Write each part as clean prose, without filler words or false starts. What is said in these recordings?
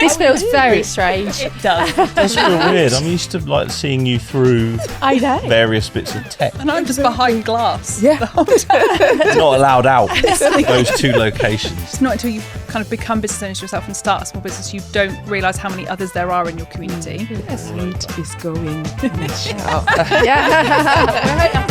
This feels very strange. It does. That's real weird. I'm used to like seeing you through I know. various bits of tech. And I'm just behind glass. Yeah. The whole time. Not allowed out those two locations. It's not until you kind of become business owners yourself and start a small business you don't realise how many others there are in your community. It is going. Yeah.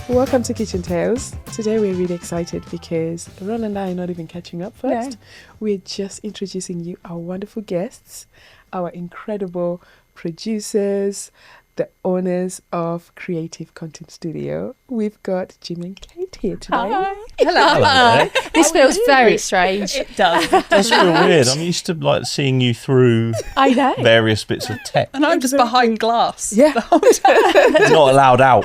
Welcome to Kitchen Tales. Today we're really excited because Ron and I are not even catching up first. No. We're just introducing you our wonderful guests, our incredible producers, the owners of Creative Content Studio. We've got Jim and Kate here today. Hello. Hello there. This feels very strange. It does. That's real weird. I'm used to like seeing you through I know. various bits of tech. And I'm just behind glass. Yeah. The whole time. Not allowed out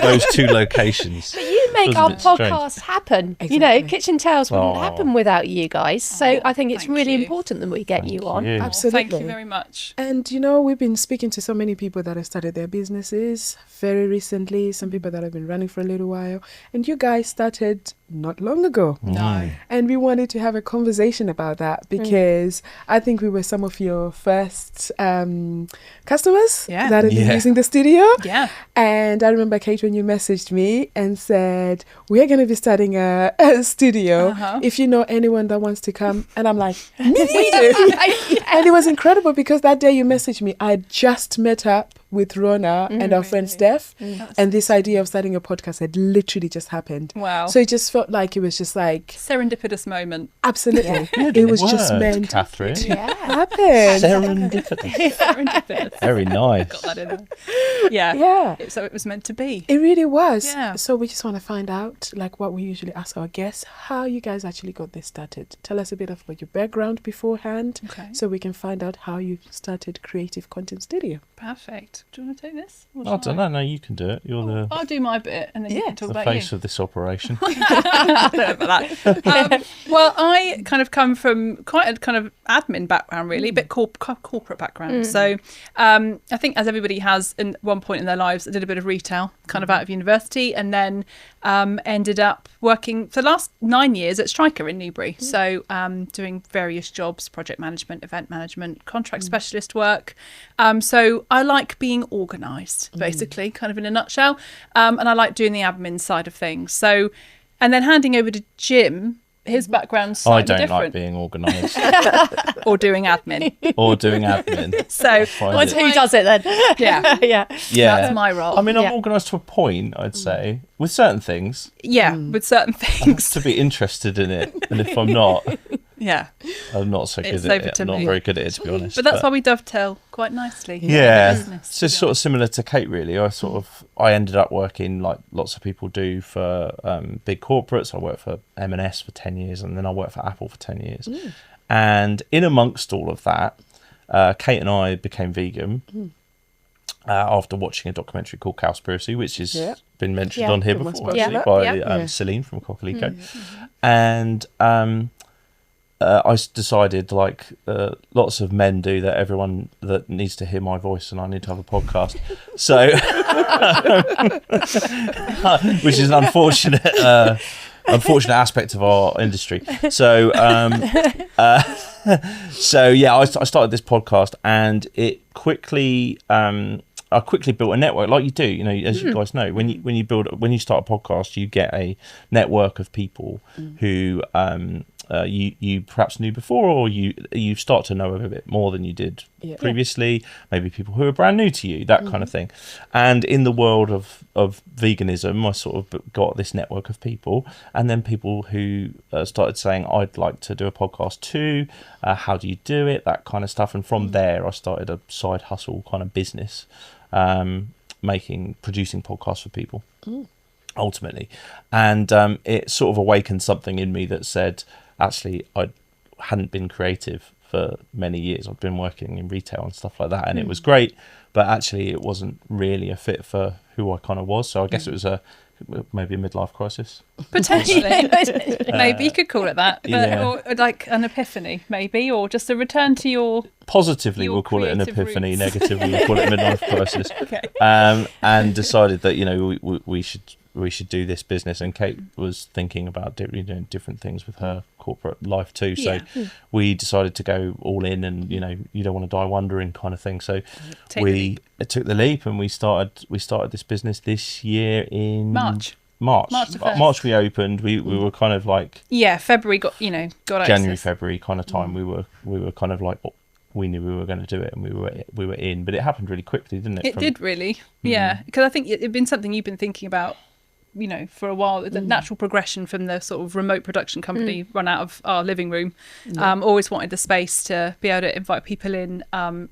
those two locations. But you make Feels a our bit strange. podcast happen. Exactly. You know, Kitchen Tales wouldn't Oh. happen without you guys. So I think it's thank really you. important that we get Thank you on. you. Absolutely. Thank you very much. And you know, we've been speaking to so many people that have started their businesses very recently, some people that have been running for a little while, and you guys started not long ago. No. And we wanted to have a conversation about that because I think we were some of your first customers Yeah. that have been Yeah. using the studio. Yeah. And I remember, Kate, when you messaged me and said, we're going to be starting a studio. Uh-huh. If you know anyone that wants to come. And I'm like, me too. And it was incredible because that day you messaged me, I had just met up with Rhona and our friend Steph. And this idea of starting a podcast had literally just happened. Wow. So it just felt like it was just like, Serendipitous moment. absolutely. It was just Word, meant Catherine. to Yeah. happen. Serendipitous. Serendipitous. Very nice. Got that in there. Yeah. Yeah. So it was meant to be. It really was. Yeah. So we just want to find out, like what we usually ask our guests, how you guys actually got this started. Tell us a bit about your background beforehand, Okay. so we can find out how you started Creative Content Studio. Perfect. Do you want to take this? Or I shall don't know. No, you can do it. You're the I'll do my bit and then you Yeah. can talk the about face you. of this operation. I don't know about that. Well, I kind of come from quite a kind of admin background, really, a bit corporate background. So I think as everybody has in one point in their lives, I did a bit of retail kind of out of university and then ended up working for the last 9 years at Striker in Newbury. So doing various jobs, project management, event management, contract specialist work. So I like being organised, basically, kind of in a nutshell. And I like doing the admin side of things. So, and then handing over to Jim, his background's I slightly don't different. like being organised Or doing admin. or doing admin. So, Find it- Who does it then? yeah, Yeah. Yeah, that's my role. I mean, I'm Yeah. organised to a point, I'd say, with certain things, yeah, with certain things. to be interested in it. And if I'm not, Yeah. I'm not so good It's at over it. to I'm not me. very good at it, to be honest. But that's why we dovetail quite nicely. Yeah, Business, it's just sort of similar to Kate, really. I ended up working like lots of people do for big corporates. I worked for M&S for 10 years, and then I worked for Apple for 10 years. And in amongst all of that, Kate and I became vegan after watching a documentary called Cowspiracy, which has Yeah. been mentioned Yeah. on here Good one, before, Spot. actually, Yeah. by Yeah. Celine from Coquelicot. And I decided, like lots of men do, that everyone that needs to hear my voice and I need to have a podcast. So, which is an unfortunate aspect of our industry. So, so yeah, I started this podcast, and it quickly. I quickly built a network, like you do, you know, as you guys know. When you start a podcast, you get a network of people who you perhaps knew before, or you start to know a bit more than you did previously. Maybe people who are brand new to you, that kind of thing. And in the world of veganism, I sort of got this network of people, and then people who started saying, I'd like to do a podcast too. How do you do it? That kind of stuff. And from there, I started a side hustle kind of business, producing podcasts for people. Ultimately, and it sort of awakened something in me that said, actually, I hadn't been creative for many years. I'd been working in retail and stuff like that, and it was great, but actually it wasn't really a fit for who I kind of was. So I guess it was maybe a midlife crisis. Potentially. Maybe you could call it that. But, Yeah. Or like an episphany, maybe, or just a return to your... Positively, Your we'll call it an creative epiphany. roots. Negatively, we'll call it a midlife crisis. Okay. And decided that, you know, we should we should do this business. And Kate was thinking about doing different things with her corporate life too. So we decided to go all in, and you don't want to die wondering kind of thing. So we took the leap, and we started this business this year in March the 1st. We opened. We were kind of like February got January February kind of time. We were kind of like, we knew we were going to do it, and we were in, but it happened really quickly, didn't it? It did really, because I think it'd been something you've been thinking about, for a while. The natural progression from the sort of remote production company run out of our living room. Always wanted the space to be able to invite people in,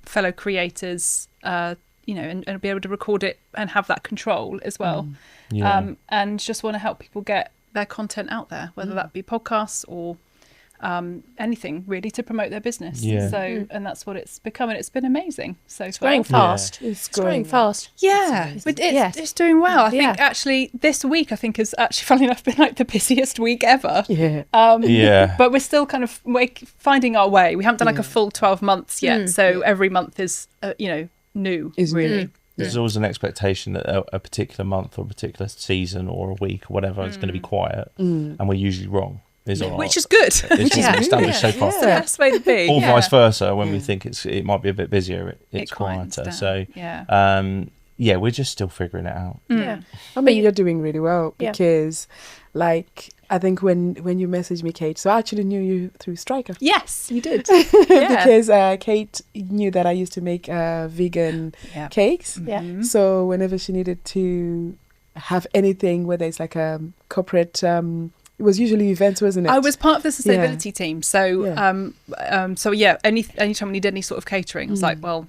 fellow creators, and be able to record it and have that control as well. And just want to help people get their content out there, whether that be podcasts or anything really to promote their business. So and that's what it's become, and it's been amazing. So it's growing fast. It's growing fast. It's doing well. I think actually this week is actually, funnily enough, been like the busiest week ever. But we're still kind of finding our way. We haven't done like a full 12 months yet, so every month is new is really. There's always an expectation that a particular month or a particular season or a week or whatever is going to be quiet, and we're usually wrong. Which is good. It's established so far. It's the best way to be. Or vice versa, when we think it might be a bit busier, it's quieter. So we're just still figuring it out. I mean, you're doing really well because, like, I think when you messaged me, Kate, so I actually knew you through Striker. Yes, you did. Because Kate knew that I used to make vegan cakes. So whenever she needed to have anything, whether it's like a corporate it was usually events, wasn't it? I was part of the sustainability team. So, anytime we needed any sort of catering, I was like, well,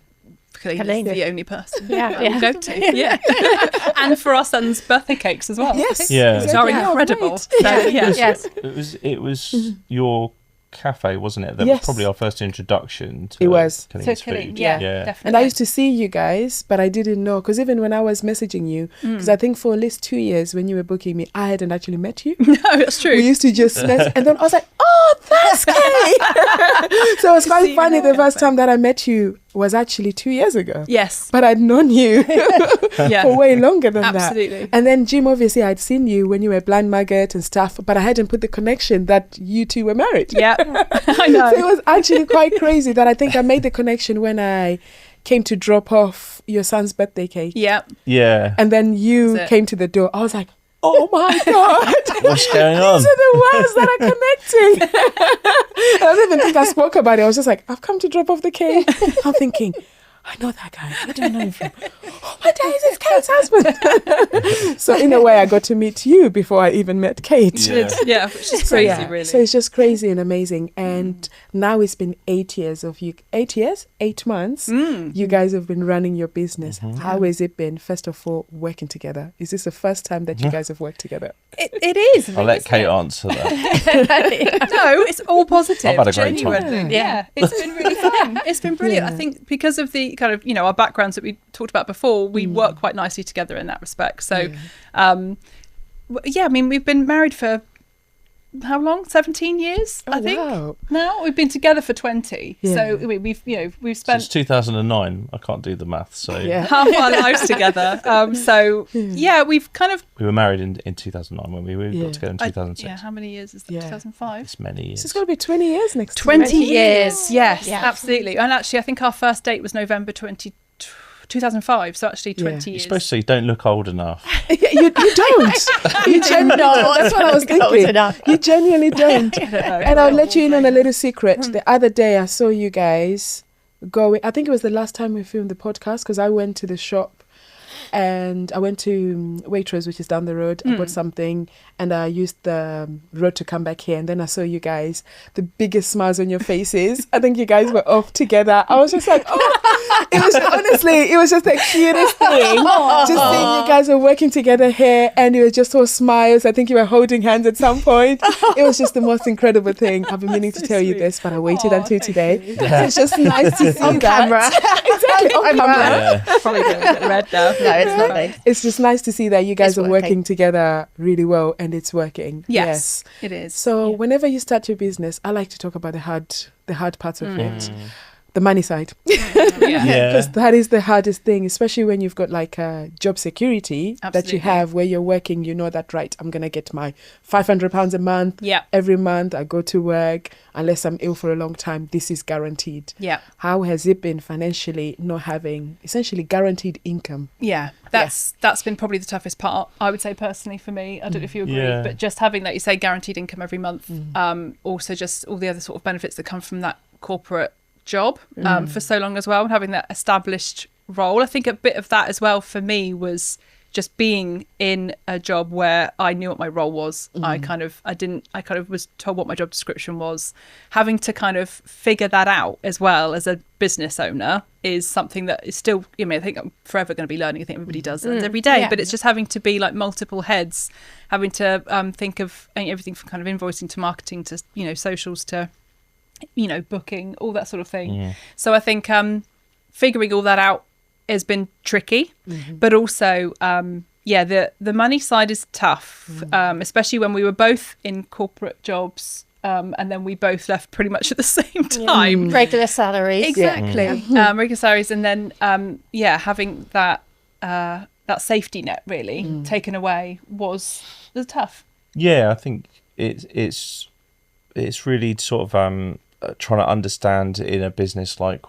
Colleen's the only person we'll go to. And for our son's birthday cakes as well. Yes. Which are incredible. It was your cafe, wasn't it? That was probably our first introduction to Colleen's food. Definitely. And I used to see you guys, but I didn't know, because even when I was messaging you, because I think for at least 2 years when you were booking me, I hadn't actually met you. No, that's true. We used to just mess, and then I was like, oh, that's Kate. So it was quite funny. The first time that I met you was actually 2 years ago. Yes. But I'd known you for way longer than that. Absolutely. And then Jim, obviously, I'd seen you when you were Blind Maggot and stuff, but I hadn't put the connection that you two were married. Yeah, I know. So it was actually quite crazy that I think I made the connection when I came to drop off your son's birthday cake. Yeah. Yeah. And then you came to the door. I was like, oh my God. What's going on? These are the words that are connecting. I don't even think I spoke about it. I was just like, I've come to drop off the cake. I'm thinking, I know that guy. I don't know him from. Oh my days, it's Kate's husband. So in a way, I got to meet you before I even met Kate. Yeah, which is crazy, really. So it's just crazy and amazing. And now it's been 8 years of you. 8 years, 8 months. You guys have been running your business. How has it been? First of all, working together. Is this the first time that you guys have worked together? It is. I'll let Kate answer that. No, it's all positive. I've had a great time. Yeah, it's been really fun. It's been brilliant. I think because of the kind of our backgrounds that we talked about before, we work quite nicely together in that respect. So I mean, we've been married for how long? 17 years, I think. Wow. Now we've been together for 20. So we've spent since 2009. I can't do the math, so half our lives together. We've kind of we were married in 2009 when we got together in 2006. How many years is that? 2005. It's many years. So it's going to be 20 years next 20 years. Yes, absolutely. And actually, I think our first date was November 2005, so actually 20 years. You're supposed to say, don't look old enough. You don't. You genuinely don't. That's what I was thinking. You genuinely don't. And I'll let you in on a little secret. The other day I saw you guys going, I think it was the last time we filmed the podcast, because I went to the shop and I went to Waitrose, which is down the road. I bought something and I used the road to come back here, and then I saw you guys, the biggest smiles on your faces. I think you guys were off together. I was just like, oh, it was honestly, it was just the cutest thing. Just seeing you guys were working together here, and you were just all smiles. I think you were holding hands at some point. It was just the most incredible thing. I've been meaning to tell you this, but I waited until today. So it's just nice to see on that. camera. Exactly, on camera. Yeah. Probably going to get red now. No, it's lovely. It's just nice to see that you guys It's are working together really well, and it's working. Yes, it is. So whenever you start your business, I like to talk about the hard parts of it. the money side. Yeah. Because that is the hardest thing, especially when you've got like job security that Absolutely. you have where you're working, you know that, right, I'm going to get my £500 a month. Yeah. Every month I go to work, unless I'm ill for a long time, this is guaranteed. Yeah. How has it been financially not having essentially guaranteed income? Yeah, that's been probably the toughest part, I would say, personally, for me. I don't know if you agree, Yeah. but just having, like you say, guaranteed income every month, also just all the other sort of benefits that come from that corporate job for so long as well, and having that established role. I think a bit of that as well for me was just being in a job where I knew what my role was. I kind of was told what my job description was. Having to kind of figure that out as well as a business owner is something that is still, I think I'm forever going to be learning. I think everybody does it every day, but it's just having to be like multiple heads, having to think of everything from kind of invoicing to marketing to, socials to, booking, all that sort of thing. Yeah. So I think figuring all that out has been tricky, but also the money side is tough, especially when we were both in corporate jobs, and then we both left pretty much at the same time. Regular salaries. Exactly. Regular salaries, and then having that safety net really taken away was tough. Yeah, I think it's really sort of trying to understand in a business like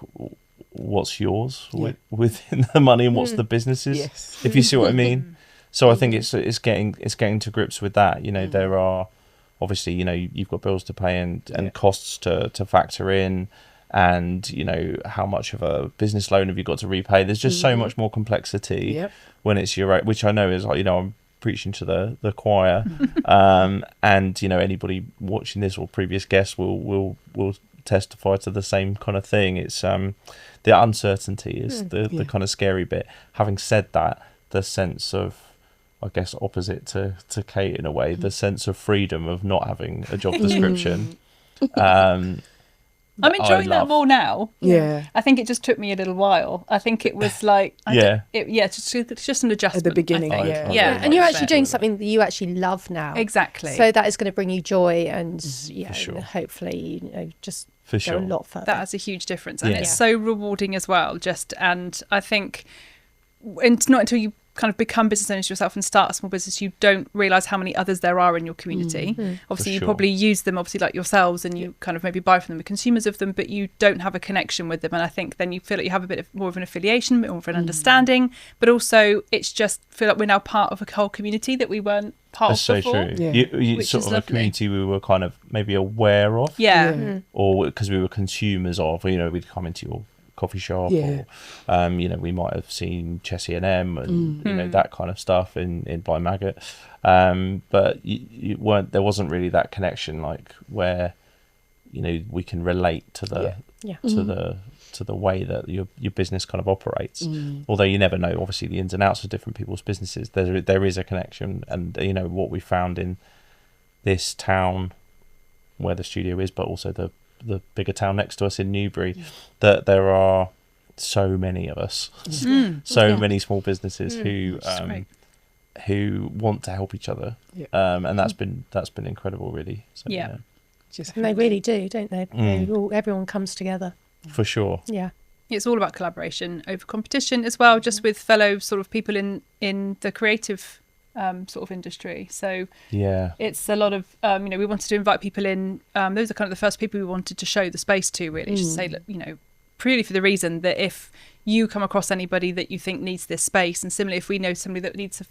what's yours within the money and what's the business's. Yes. If you see what I mean. So I think it's getting to grips with that. There are obviously you've got bills to pay and costs to factor in, and how much of a business loan have you got to repay. There's just so much more complexity when it's your own, which I know is like I'm preaching to the choir. And anybody watching this or previous guests will testify to the same kind of thing. It's the uncertainty is the kind of scary bit. Having said that, the sense of, I guess, opposite to Kate in a way, the sense of freedom of not having a job description. I'm enjoying that more now. Yeah. I think it just took me a little while. I think it was like, it's just an adjustment. At the beginning, I think. yeah. And you're actually doing something that you actually love now. Exactly. So that is going to bring you joy and sure. hopefully, just For go sure. a lot further. That has a huge difference, and Yeah. it's so rewarding as well. And I think it's not until you kind of become business owners yourself and start a small business, you don't realise how many others there are in your community. Obviously, you sure. probably use them, obviously, like yourselves, and you kind of maybe buy from them, are consumers of them, but you don't have a connection with them. And I think then you feel like you have a bit of more of an affiliation, a bit more of an understanding, but also it's just feel like we're now part of a whole community that we weren't part That's of so before. true. Yeah. You Which sort is of a lovely. community we were kind of maybe aware of, Yeah. or because we were consumers of. We'd come into your coffee shop, Yeah. or we might have seen Chessie and M, and that kind of stuff in Blind Maggot. But you weren't. There wasn't really that connection, like where we can relate to the to the way that your business kind of operates. Although you never know, obviously, the ins and outs of different people's businesses. There is a connection, and what we found in this town where the studio is, but also the bigger town next to us in Newbury, that there are so many of us, many small businesses who want to help each other, and that's been incredible, really. So, Yeah. And they really do, don't they? Everyone comes together. for sure. Yeah. It's all about collaboration over competition as well, just with fellow sort of people in the creative sort of industry. So Yeah, it's a lot of we wanted to invite people in. Those are kind of the first people we wanted to show the space to, really, just say, look, purely for the reason that if you come across anybody that you think needs this space, and similarly, if we know somebody that needs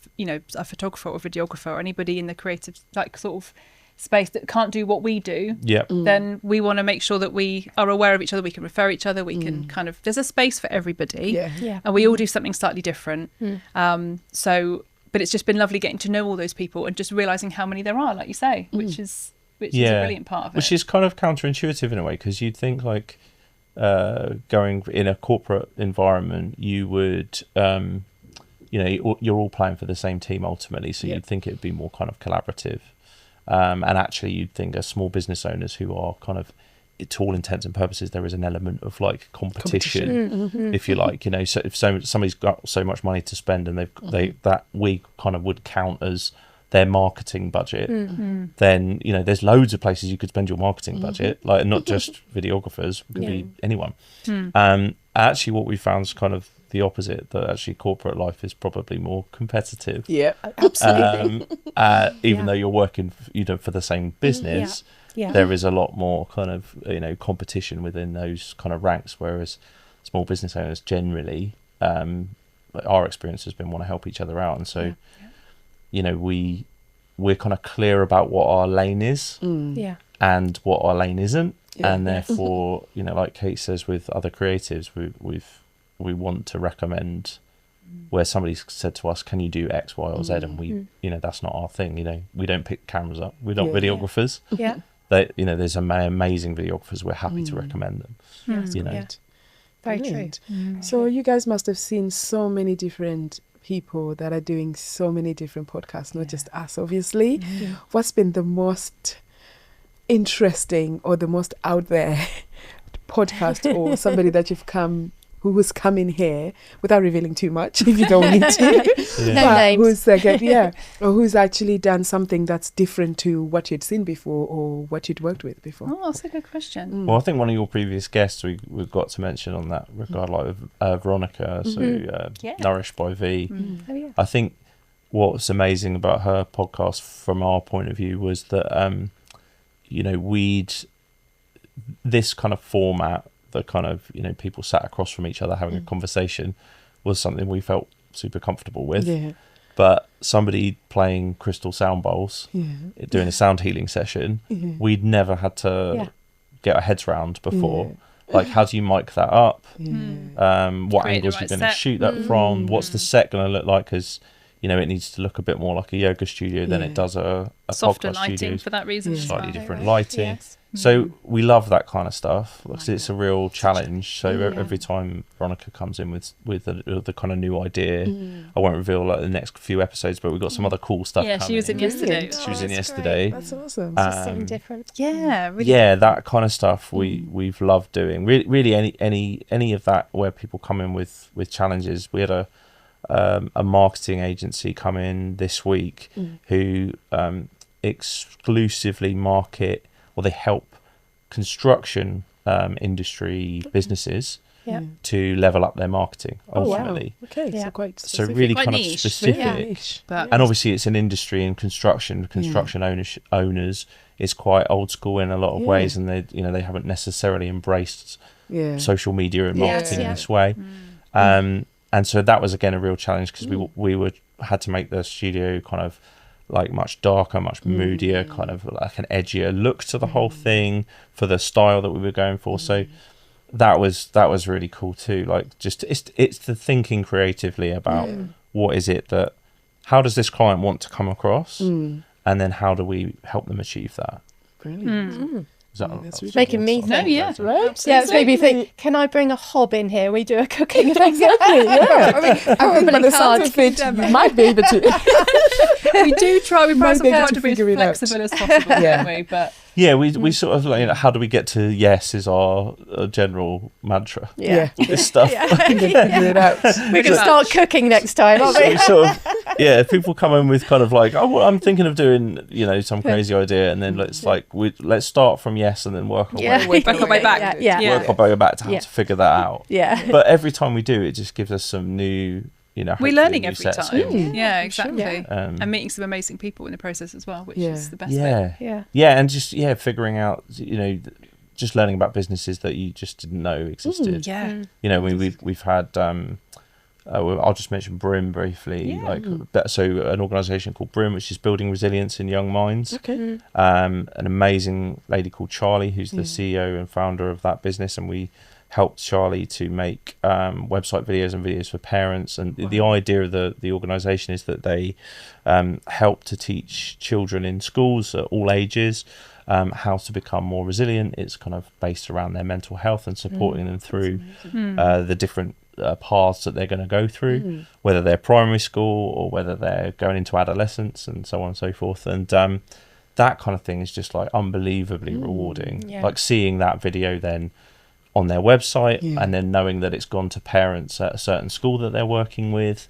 a photographer or videographer or anybody in the creative sort of space that can't do what we do, then we want to make sure that we are aware of each other, we can refer each other, we can kind of, there's a space for everybody, Yeah. and we all do something slightly different. But it's just been lovely getting to know all those people and just realising how many there are, like you say, which is a brilliant part of it. Which is kind of counterintuitive in a way, because you'd think like going in a corporate environment, you would, you're all playing for the same team ultimately, so you'd think it'd be more kind of collaborative. And actually, you'd think as small business owners who are kind of, to all intents and purposes, there is an element of like competition. If you like, so if somebody's got so much money to spend, and that we kind of would count as their marketing budget, then there's loads of places you could spend your marketing budget, like not just videographers, it could be anyone. Actually, what we found is kind of the opposite, that actually corporate life is probably more competitive. Yeah, absolutely. Even though you're working for the same business, there is a lot more kind of competition within those kind of ranks, whereas small business owners generally, our experience has been want to help each other out, and so we're kind of clear about what our lane is and what our lane isn't, and therefore like Kate says, with other creatives, we want to recommend where somebody's said to us, can you do X, Y or Z, and we that's not our thing. We don't pick cameras up, we're not videographers. There's amazing videographers, we're happy to recommend them. Very Brilliant. true. So you guys must have seen so many different people that are doing so many different podcasts, not just us, obviously. What's been the most interesting or the most out there podcast, or somebody that who was coming here, without revealing too much if you don't need to, No names. or who's actually done something that's different to what you'd seen before or what you'd worked with before? Oh, that's a good question. Well, I think one of your previous guests we've got to mention on that regard, like Veronica, Nourished by V. Oh, yeah. I think what's amazing about her podcast from our point of view was that this kind of format, the kind of people sat across from each other having a conversation, was something we felt super comfortable with. But somebody playing crystal sound bowls, doing a sound healing session, we'd never had to get our heads round before. Like, how do you mic that up? What Create angles the you're right going to set. shoot that from? What's the set going to look like? Because it needs to look a bit more like a yoga studio than it does a Softer podcast lighting studio. for that reason. as Slightly well. different lighting. Yes. So we love that kind of stuff. Like, it's a real challenge. So every time Veronica comes in with the kind of new idea, I won't reveal like the next few episodes, but we've got some other cool stuff. Yeah, she was in yesterday. She was in that's yesterday. That's awesome. Just something different. Yeah, really. Yeah, that kind of stuff we've loved doing. Really, any of that where people come in with challenges. We had a marketing agency come in this week who exclusively market, or they help construction industry businesses to level up their marketing ultimately. Okay, Yeah. so quite So specific. really Quite kind niche. of specific. Niche. But And obviously it's an industry in construction owners is quite old school in a lot of ways, and they haven't necessarily embraced social media and marketing in this way. And so that was again a real challenge, because we had to make the studio kind of like much darker, much moodier, kind of like an edgier look to the whole thing for the style that we were going for. So that was really cool too. Like, just it's the thinking creatively about what is it that, how does this client want to come across, and then how do we help them achieve that? Brilliant. Is that That's really Making me no, think. yeah. Right? Yeah, it's made me think, can I bring a hob in here? We do a cooking event. Exactly, yeah. Probably By the sounds of it, you might be able to. We do try. We Might try be able to to be as figure it out. flexible as possible, Yeah. don't we? But Yeah, we sort of like, how do we get to yes is our general mantra. Yeah. All this stuff. Figure it out. We can start cooking next time, aren't So we? we sort of, if people come in with kind of like, oh, well, I'm thinking of doing, some crazy idea, and then let's start from yes and then work our way, work our way back. Yeah. work our way back to how Yeah. to figure that out. Yeah. But every time we do, it just gives us some new, we're hopefully learning new every set of time. skills. Yeah, exactly. Yeah. And meeting some amazing people in the process as well, which Yeah. is the best bit. Yeah. And just figuring out, just learning about businesses that you just didn't know existed. Yeah. We've had I'll just mention Brim briefly. So an organisation called Brim, which is building resilience in young minds. Okay. An amazing lady called Charlie, who's the CEO and founder of that business, and we helped Charlie to make website videos and videos for parents. And the idea of the organisation is that they help to teach children in schools at all ages how to become more resilient. It's kind of based around their mental health and supporting them through the different paths that they're going to go through, whether they're primary school or whether they're going into adolescence and so on and so forth. And that kind of thing is just like unbelievably rewarding. Yeah. Like seeing that video then on their website and then knowing that it's gone to parents at a certain school that they're working with.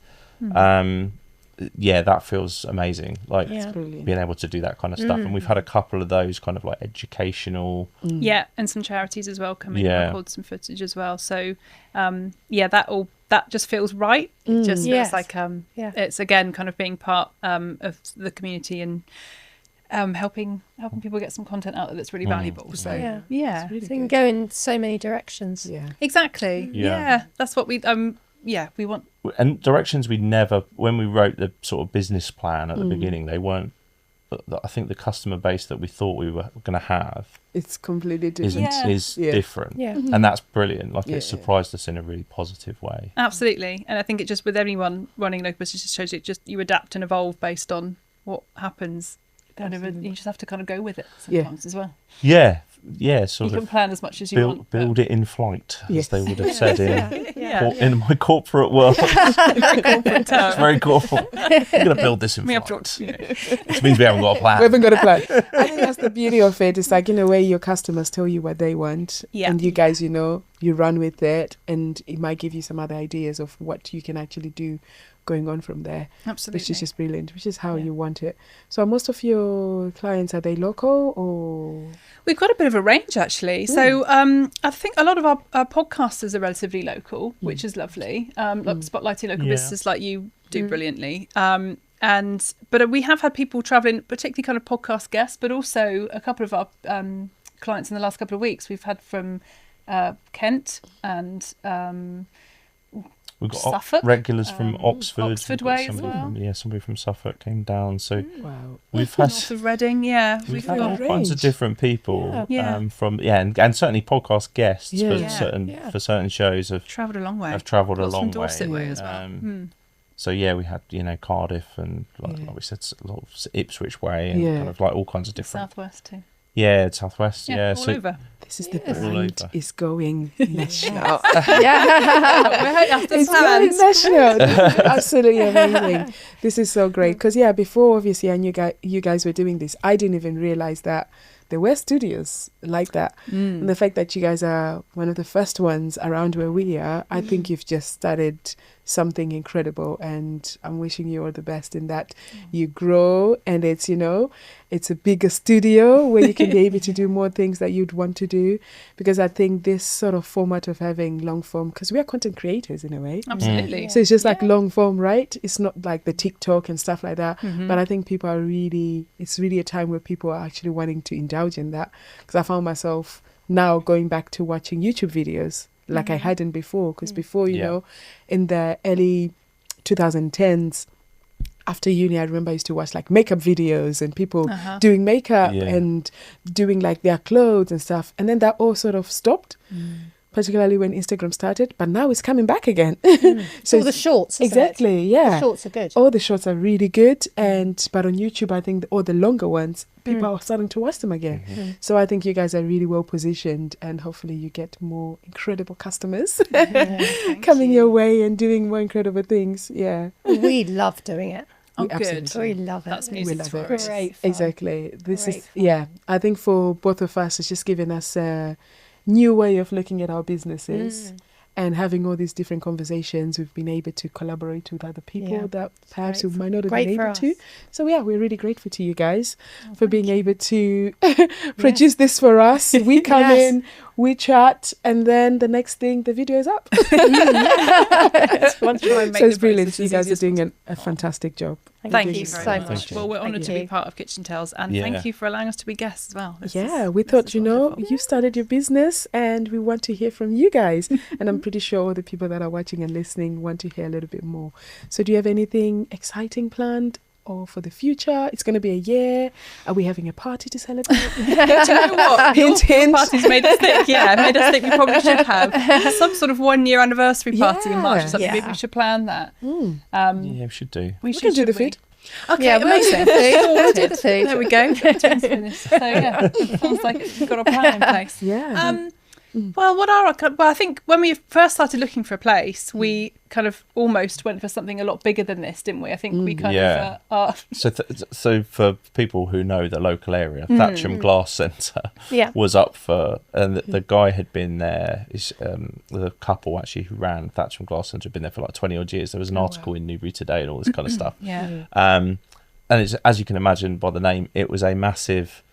yeah, that feels amazing. Like Yeah. Brilliant. being able to do that kind of stuff. And we've had a couple of those kind of like educational. Yeah, and some charities as well coming Yeah. and record some footage as well. So yeah, that just feels right. It just Yes. feels like Yeah. it's again kind of being part of the community and helping people get some content out that's really valuable. So Yeah. yeah, It's really So you can good. go in so many directions. Yeah. exactly. Yeah. Yeah, that's what we we want. And directions we never, when we wrote the sort of business plan at the beginning, they weren't, I think the customer base that we thought we were going to have It's completely different. is Yeah. different. Yeah. And that's brilliant. Like Yeah. it surprised us in a really positive way. Absolutely, and I think it just with anyone running local business just shows you adapt and evolve based on what happens. Kind of, you just have to kind of go with it sometimes as well. Yeah. You Sort can of plan as much as you want. build it in flight, Yes. as they would have said in, Yeah. in my corporate world. It's very corporate. We're going to build this in We have flight. to- Which means we haven't got a plan. We haven't got a plan. I think that's the beauty of it. It's like, in a way, your customers tell you what they want. Yeah. And you guys, you run with it. And it might give you some other ideas of what you can actually do going on from there. Absolutely. Which is just brilliant, which is how you want it. So are most of your clients, are they local or? We've got a bit of a range actually. So I think a lot of our podcasters are relatively local, which is lovely. Like spotlighting local Yeah. businesses like you do brilliantly. But we have had people travelling, particularly kind of podcast guests, but also a couple of our clients in the last couple of weeks. We've had from Kent and We've got Suffolk, regulars from Oxford. Oxford We've got way as somebody well. from, somebody from Suffolk came down. So Wow. we've had north of Reading. Yeah, we've we've had all got kinds of range. different people Yeah. from and certainly podcast guests Yeah. for Yeah. certain shows travelled a long way. have travelled a Lots from long Dorset way. way as well. So yeah, we had Cardiff and like we said, a lot of Ipswich way and Yeah. kind of like all kinds of different. Southwest too. Yeah, Southwest. Yeah, all so over. This is the Yes. All brand over. is going national. It's It's going national. This is absolutely amazing. This is so great because before obviously I knew you guys were doing this. I didn't even realize that there were studios like that. And the fact that you guys are one of the first ones around where we are, I think you've just started something incredible, and I'm wishing you all the best in that you grow, and it's it's a bigger studio where you can be able to do more things that you'd want to do, because I think this sort of format of having long form, because we are content creators in a way, Absolutely. so it's just like long form, right? It's not like the TikTok and stuff like that. But I think people are it's really a time where people are actually wanting to indulge in that, because I found myself now going back to watching YouTube videos like I hadn't before, because before, in the early 2010s, after uni, I remember I used to watch like makeup videos and people doing makeup and doing like their clothes and stuff. And then that all sort of stopped, particularly when Instagram started. But now it's coming back again. So all the shorts, isn't exactly, it? yeah. The shorts are good. All the shorts are really good, but on YouTube, I think all the longer ones, people are starting to watch them again. So I think you guys are really well positioned, and hopefully you get more incredible customers coming your way and doing more incredible things. Yeah, We love doing it. Oh, We good. absolutely We love it. That's It's music love to it. our ears. Great fun. exactly. This Great is fun. I think for both of us, it's just given us a new way of looking at our businesses. And having all these different conversations, we've been able to collaborate with other people Yeah. that perhaps Great we might not have Great been for able to. us. So yeah, we're really grateful to you guys for being able to produce this for us. We come Yes. in, we chat, and then the next thing, the video is up. Once you make So it's the brilliant. process You as guys easy are as doing a fantastic job. Thank doing you so very much. much. Well, we're honoured to you. be part of Kitchen Tales, and Yeah. thank you for allowing us to be guests as well. We thought, you started your business and we want to hear from you guys. And I'm pretty sure all the people that are watching and listening want to hear a little bit more. So do you have anything exciting planned or for the future? It's going to be a year. Are we having a party to celebrate? Do you know what? Hint, hint. Parties made us think. Made us think we probably should have some sort of 1 year anniversary party in March or something. Yeah. Maybe we should plan that. Yeah, we should do. We can do the should we? food. Okay, Yeah, we'll do the food. We'll do the food. There we go. So yeah, sounds like we've got a plan in place. Yeah. Well, I think when we first started looking for a place, we kind of almost went for something a lot bigger than this, didn't we? I think we kind of are. So for people who know the local area, Thatcham Glass Centre was up for, and the guy had been there. The couple actually who ran Thatcham Glass Centre had been there for like 20 odd years. There was an article in Newbury Today and all this kind of stuff. And it's, as you can imagine by the name, it was a massive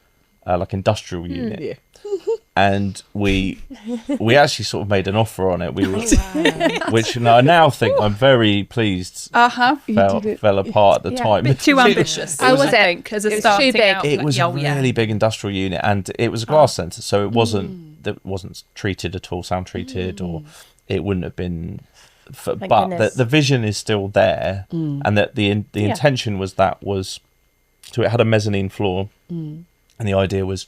like industrial unit. And we actually sort of made an offer on it. We were, which I now think I'm very pleased. Fell apart at the time. A bit too ambitious. I think as a starting out. It was a really big industrial unit, and it was a glass centre, so it wasn't treated at all, sound treated, or it wouldn't have been. But the vision is still there, and that the intention was to it had a mezzanine floor, and the idea was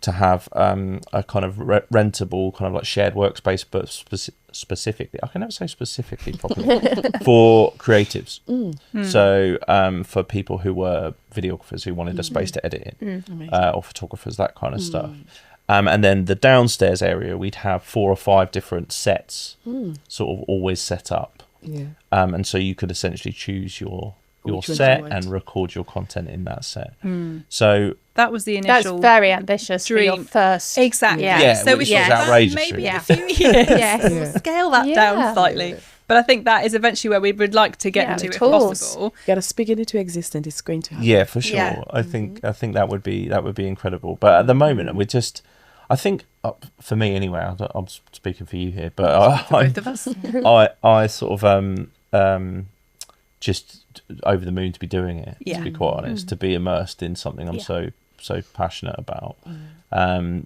to have a kind of rentable kind of like shared workspace, but specifically, I can never say specifically properly, for creatives. So for people who were videographers who wanted a space to edit in, or photographers, that kind of stuff. And then the downstairs area, we'd have 4 or 5 different sets, sort of always set up. And so you could essentially choose your set and record your content in that set. So that was the initial. That's very ambitious dream. For your first. Exactly. So which was outrageous. Maybe in a few years, we'll scale that down slightly. But I think that is eventually where we would like to get to, if possible. Got to speak it into existence. It's going to happen. Yeah, for sure. Yeah. I think that would be incredible. But at the moment, we're just. I think for me anyway. I'm speaking for you here, but both of us. I sort of just over the moon to be doing it. To be quite honest, to be immersed in something I'm so passionate about.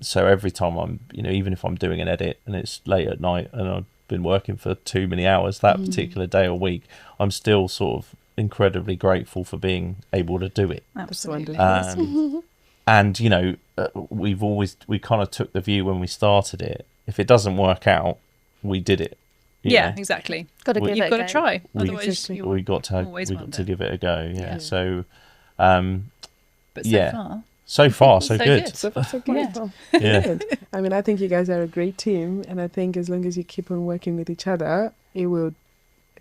So every time I'm, even if I'm doing an edit and it's late at night and I've been working for too many hours that particular day or week, I'm still sort of incredibly grateful for being able to do it. Absolutely. And we kind of took the view when we started it, if it doesn't work out, we did it. Exactly. You've got to try. Otherwise, we got to give it a go. Yeah. So, but so far, so good. So far, so good. I mean, I think you guys are a great team, and I think as long as you keep on working with each other,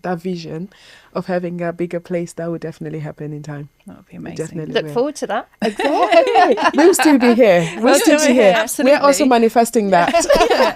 that vision of having a bigger place, that would definitely happen in time. That would be amazing. Definitely Look forward to that. Exactly. We'll still be here. Absolutely. We're also manifesting that.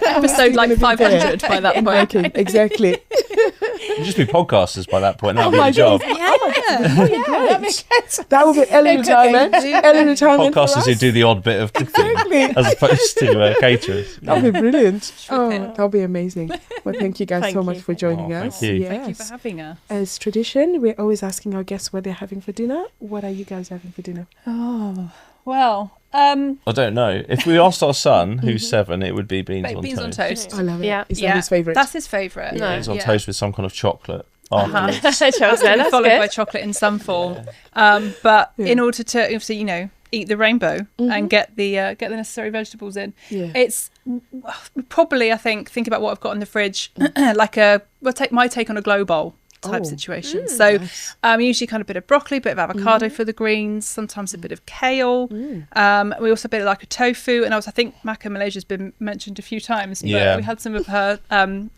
Episode like 500 by that point. Exactly. We'll just be podcasters by that point. That'll be the job. That makes sense. That would be early retirement. Podcasters who do the odd bit of cooking as opposed to caterers. That would be brilliant. That'll be amazing. Well, thank you guys so much for joining us. Thank you. Thank you for having us. As tradition, we're always asking our guests what they're having for dinner. What are you guys having for dinner? Oh, well, I don't know. If we asked our son, who's 7, it would be beans on toast. I love it. Yeah. Is that his favourite? That's his favourite. Beans on toast with some kind of chocolate. Chocolate, followed by chocolate in some form. But in order to obviously, eat the rainbow and get the necessary vegetables in, it's probably, I think about what I've got in the fridge, like my take on a glow bowl type situation. So usually kind of a bit of broccoli, a bit of avocado for the greens, sometimes a bit of kale. We also a bit of like a tofu, and I think Maca Malaysia's been mentioned a few times, but we had some of her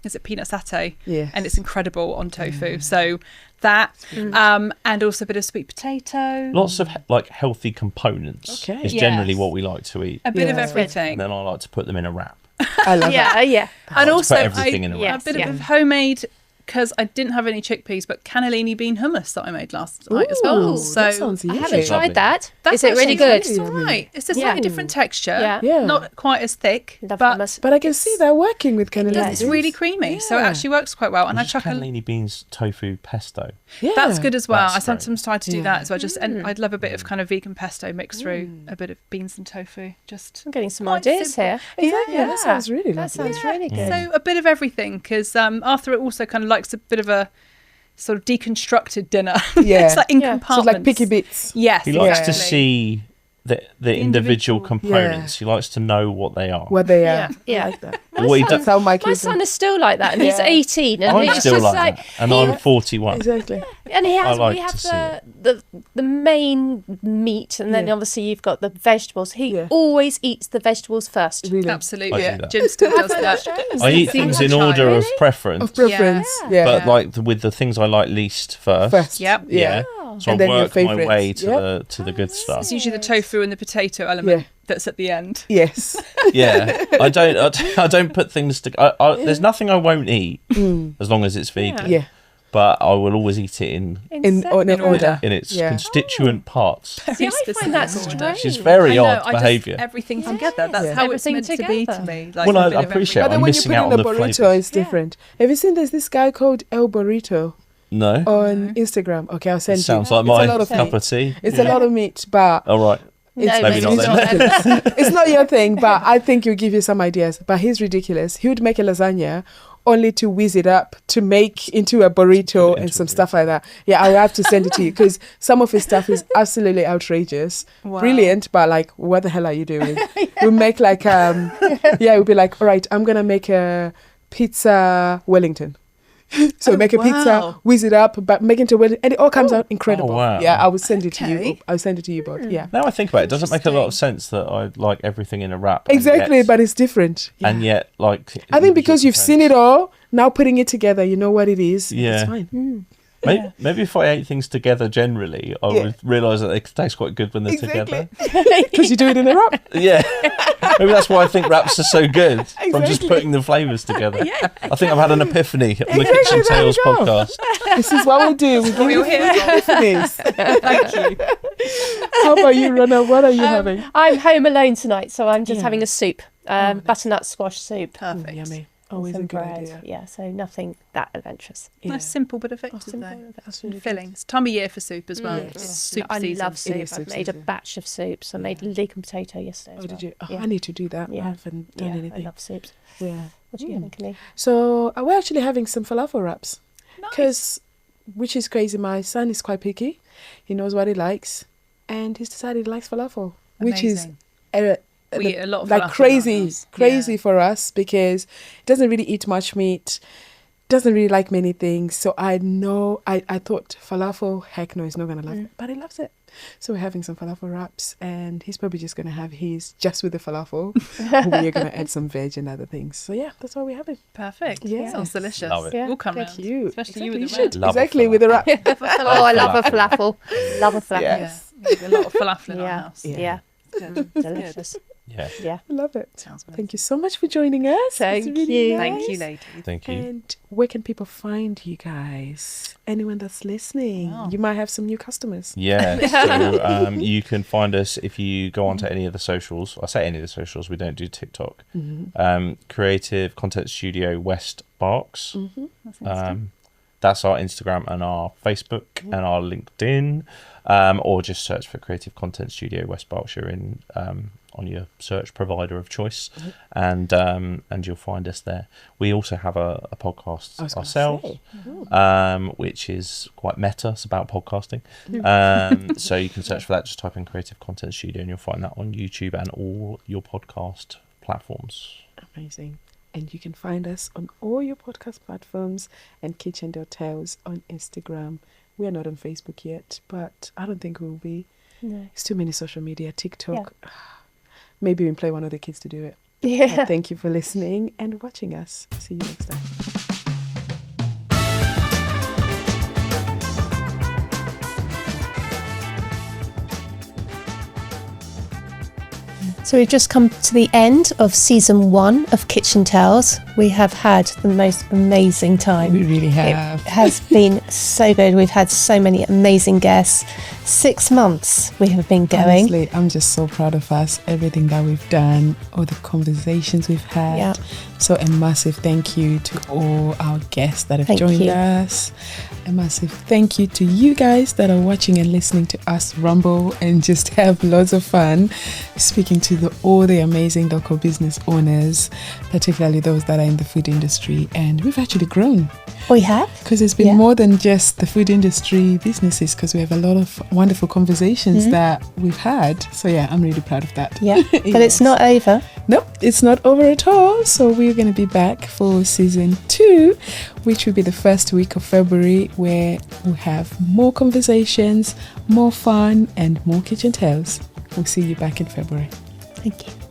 is it peanut satay, and it's incredible on tofu. So that and also a bit of sweet potato, lots of like healthy components is generally what we like to eat, a bit of everything, and then I like to put them in a wrap. I love that. And also put everything in a wrap. A bit of homemade, because I didn't have any chickpeas, but cannellini bean hummus that I made last night as well. So that sounds I haven't tried that. Is it really good? It's all right. It's a slightly different texture. Yeah. Not quite as thick. Love but hummus. But I can see that working with cannellini. It's really creamy, so it actually works quite well. And I chuck cannellini beans tofu pesto. That's good as well. That's I sometimes try to do that as well. And I'd love a bit of kind of vegan pesto mixed through a bit of beans and tofu. I'm getting some ideas here. That sounds really That sounds really good. So a bit of everything, because Arthur also kind of likes a bit of a sort of deconstructed dinner. It's like in compartments. So like picky bits. Yes, he likes to see the individual components. He likes to know what they are. What they are. Yeah. I like that. That's how my My kids son is still like that, and he's Yeah. 18, and I'm it's still just like that, and I'm 41. Exactly. and he has. like We have to see the main meat, and then Yeah. obviously you've got the vegetables. He Yeah. always eats the vegetables first. Really. Absolutely. I do that. Jim still does that. I eat things in order of preference, Of preference. Yeah. but like with the things I like least first. First. Yep. Yeah. So And I then your work my favourites. way to Yep. the good stuff. It's usually the tofu and the potato element that's at the end. Yes. Yeah, I don't put things to. There's nothing I won't eat as long as it's vegan. Yeah. But I will always eat it in In order. its Yeah. constituent parts. See, I find that strange. Which is very odd I just- behaviour. everything together. That's Yeah. how Everything it's meant to be to together. me. Like Well, a I bit of appreciate everything. I'm But then when you missing put out in on a the burrito, flavours. it's different. Have you seen there's this guy called El Burrito No, on Instagram? Okay, I'll send sounds you. like It's a my lot of cup meat. of tea. It's a lot of meat, but All right. No, Maybe not it's then. it's not your thing. But I think he'll give you some ideas. But he's ridiculous. He would make a lasagna only to whiz it up to make into a burrito and some stuff like that. Yeah, I'll have to send it to you because some of his stuff is absolutely outrageous. Wow. Brilliant, but like, what the hell are you doing? We'll make like, we'll be like, all right, I'm going to make a pizza Wellington. So make a pizza, wow. whiz it up, but make it into Wellington, and it all comes out incredible. Oh, wow. Yeah, I will send it to you. Okay. I'll send it to you both. Yeah. Now I think about it, it doesn't make a lot of sense that I like everything in a wrap. and Exactly, yet- but it's different. and yet, like, I think because you've seen it all, now putting it together, you know what it is. Yeah. It's fine. Maybe if I ate things together generally, I would realise that they taste quite good when they're together. Because you do it in a wrap. Yeah, maybe that's why I think wraps are so good. From just putting the flavours together. I think I've had an epiphany on the Kitchen there Tales you go. podcast. This is what we do. We give you here. epiphanies. Thank you. How about you, Rhona? What are you having? I'm home alone tonight, so I'm just Yeah. having a soup, butternut squash soup. Perfect. Yummy. Always Some a good bread. idea. Yeah, so nothing that adventurous. Yeah. Nice, simple but effective Simple though. and That's And really filling. It's time of year for soup as well. Mm. It's Yeah. soup I season. love It soup. is I've soup made a season. batch of soups. I made leek and potato yesterday. Oh, as did well. you? Oh, Yeah. I need to do that. Yeah. I haven't done Yeah, I anything. love soups. Yeah. What do you think, Colleen? So we're actually having some falafel wraps. Nice. Because, which is crazy, my son is quite picky. He knows what he likes. And he's decided he likes falafel, which is Amazing. We eat a lot of like falafel crazy around us. crazy Yeah. for us because he doesn't really eat much meat, doesn't really like many things. So I thought falafel, heck no, he's not gonna love it, but he loves it. So we're having some falafel wraps, and he's probably just gonna have his just with the falafel. We're gonna add some veg and other things. So yeah, that's what we're having. Perfect. Yeah. Sounds delicious. Love it. Yeah, We'll come thank round. You, Especially you exactly, with the should. red. Love a Exactly with the wrap. Oh, I love a falafel. Love a falafel. Yes. Yeah. We eat a lot of falafel in our Yeah. house. Yeah. Yeah. Good. Delicious. Yeah, Yeah. Love it. Sounds good. Thank you so much for joining us. Thank It's really you. nice. Thank you, ladies. thank you. And where can people find you guys? Anyone that's listening, Wow. you might have some new customers. Yeah, so you can find us if you go onto any of the socials. I say any of the socials, we don't do TikTok. Creative Content Studio West Berks. That's our Instagram and our Facebook and our LinkedIn. Or just search for Creative Content Studio West Berkshire in on your search provider of choice, and you'll find us there. We also have a podcast ourselves, which is quite meta. It's about podcasting. So you can search for that. Just type in Creative Content Studio, and you'll find that on YouTube and all your podcast platforms. Amazing. And you can find us on all your podcast platforms and Kitchen.Tales on Instagram. We are not on Facebook yet, but I don't think we'll be. No. It's too many social media. TikTok. Maybe we can play one of the kids to do it. Yeah. But thank you for listening and watching us. See you next time. So we've just come to the end of season 1 of Kitchen Tales. We have had the most amazing time. We really It have. has been so good. We've had so many amazing guests. 6 months we have been going. Honestly, I'm just so proud of us, everything that we've done, all the conversations we've had. Yeah. So a massive thank you to all our guests that have Thank joined you. us. A massive thank you to you guys that are watching and listening to us rumble and just have lots of fun speaking to all the amazing local business owners, particularly those that are in the food industry. And we've actually grown We have. because it's been Yeah. more than just the food industry businesses, because we have a lot of wonderful conversations that we've had. So yeah, I'm really proud of that. Yeah, but it's not over. Nope, it's not over at all. So we're going to be back for season 2, which will be the first week of February, where we'll have more conversations, more fun, and more kitchen tales. We'll see you back in February. Thank you.